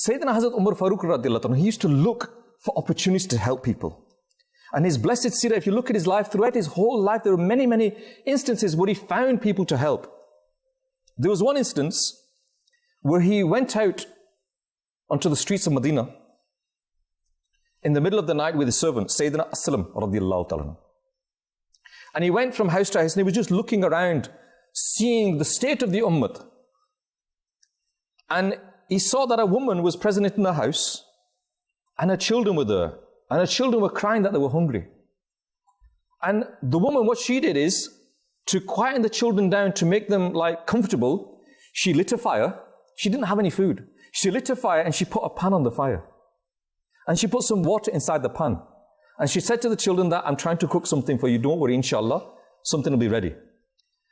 Sayyidina Hazrat Umar Farooq radiallahu anhu, he used to look for opportunities to help people. And his blessed seerah, if you look at his life, throughout his whole life, there were many, many instances where he found people to help. There was one instance where he went out onto the streets of Medina in the middle of the night with his servant, Sayyidina Aslam radiallahu ta'ala. And he went from house to house and he was just looking around, seeing the state of the ummah. And he saw that a woman was present in the house and her children were there. And her children were crying that they were hungry. And the woman, what she did is, to quieten the children down, to make them comfortable, she lit a fire. She didn't have any food. She lit a fire and she put a pan on the fire. And she put some water inside the pan. And she said to the children that, I'm trying to cook something for you, don't worry, inshallah, something will be ready.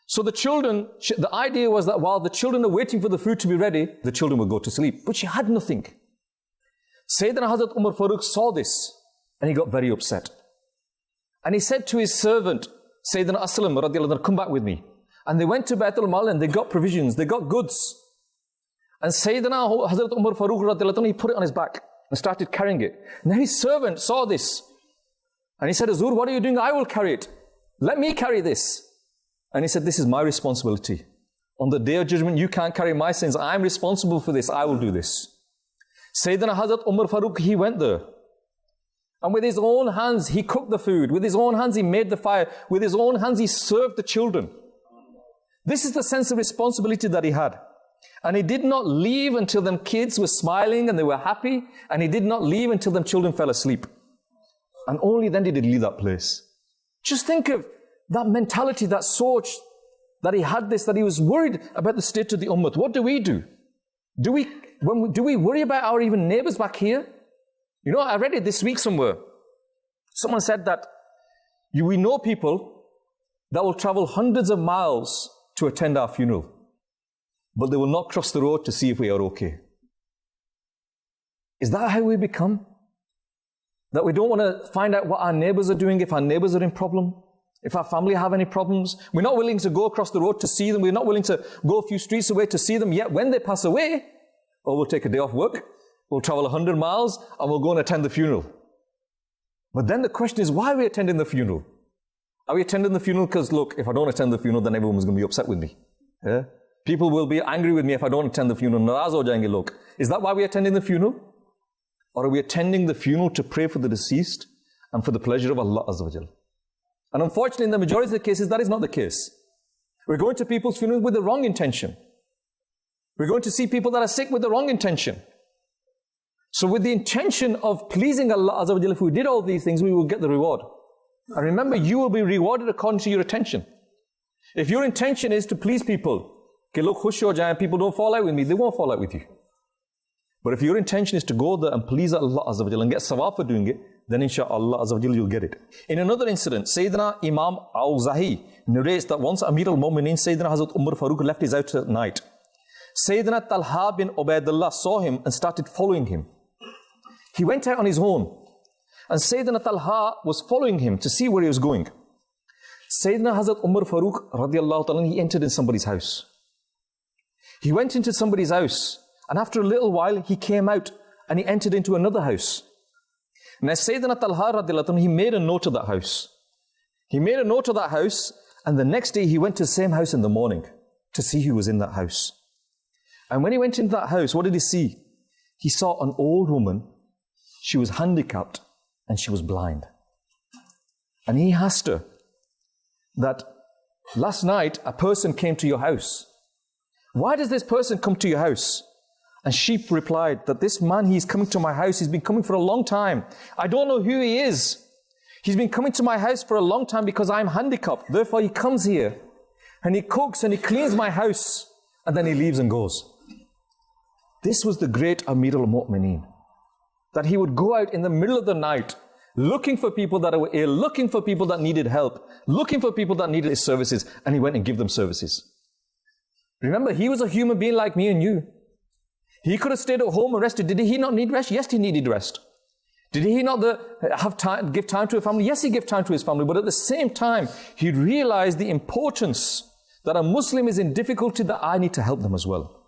So the children, the idea was that while the children are waiting for the food to be ready, the children would go to sleep. But she had nothing. Sayyidina Hazrat Umar Farooq saw this. And he got very upset. And he said to his servant, Sayyidina Aslam radiallahu anhu, come back with me. And they went to Bayt al-Mal and they got provisions, they got goods. And Sayyidina Hazrat Umar Farooq radiallahu anhu, he put it on his back and started carrying it. Now his servant saw this. And he said, Hazur, what are you doing? I will carry it. Let me carry this. And he said, this is my responsibility. On the day of judgment, you can't carry my sins. I'm responsible for this. I will do this. Sayyidina Hazrat Umar Farooq, he went there. And with his own hands, he cooked the food. With his own hands, he made the fire. With his own hands, he served the children. This is the sense of responsibility that he had. And he did not leave until them kids were smiling and they were happy. And he did not leave until them children fell asleep. And only then did he leave that place. Just think of that mentality, that soch, that he had this, that he was worried about the state of the ummah. What do? Do we worry about our even neighbors back here? You know, I read it this week somewhere. Someone said that we know people that will travel hundreds of miles to attend our funeral, but they will not cross the road to see if we are okay. Is that how we become? That we don't want to find out what our neighbors are doing, if our neighbors are in problem, if our family have any problems. We're not willing to go across the road to see them. We're not willing to go a few streets away to see them. Yet when they pass away, we'll take a day off work. We'll travel 100 miles and we'll go and attend the funeral. But then the question is, why are we attending the funeral? Are we attending the funeral because, look, if I don't attend the funeral, then everyone's going to be upset with me. Yeah? People will be angry with me if I don't attend the funeral. Naraz ho jayenge log. Is that why we're attending the funeral? Or are we attending the funeral to pray for the deceased and for the pleasure of Allah Azza wa Jal? And unfortunately, in the majority of the cases, that is not the case. We're going to people's funerals with the wrong intention. We're going to see people that are sick with the wrong intention. So with the intention of pleasing Allah Azza wa Jalla, if we did all these things, we will get the reward. And remember, you will be rewarded according to your intention. If your intention is to please people, people don't fall out with me, they won't fall out with you. But if your intention is to go there and please Allah Azza wa Jalla and get sawab for doing it, then inshaAllah Azza wa Jalla you'll get it. In another incident, Sayyidina Imam al-Zahi narrates that once Amir al-Mu'mineen, Sayyidina Hazrat Umar Farooq left his house at night. Sayyidina Talha bin Ubaidullah saw him and started following him. He went out on his own. And Sayyidina Talha was following him to see where he was going. Sayyidina Hazrat Umar Farooq radiallahu ta'ala, he entered in somebody's house. He went into somebody's house. And after a little while, he came out and he entered into another house. And as Sayyidina Talha radiallahu ta'ala, he made a note of that house. He made a note of that house. And the next day, he went to the same house in the morning to see who was in that house. And when he went into that house, what did he see? He saw an old woman. She was handicapped and she was blind. And he asked her that last night a person came to your house. Why does this person come to your house? And she replied that this man, he's coming to my house. He's been coming for a long time. I don't know who he is. He's been coming to my house for a long time because I'm handicapped. Therefore he comes here and he cooks and he cleans my house and then he leaves and goes. This was the great Amir al-Mu'mineen. That he would go out in the middle of the night looking for people that were ill, looking for people that needed help, looking for people that needed his services, and he went and gave them services. Remember, he was a human being like me and you. He could have stayed at home and rested. Did he not need rest? Yes, he needed rest. Did he not give time to his family? Yes, he gave time to his family. But at the same time, he realized the importance that a Muslim is in difficulty, that I need to help them as well.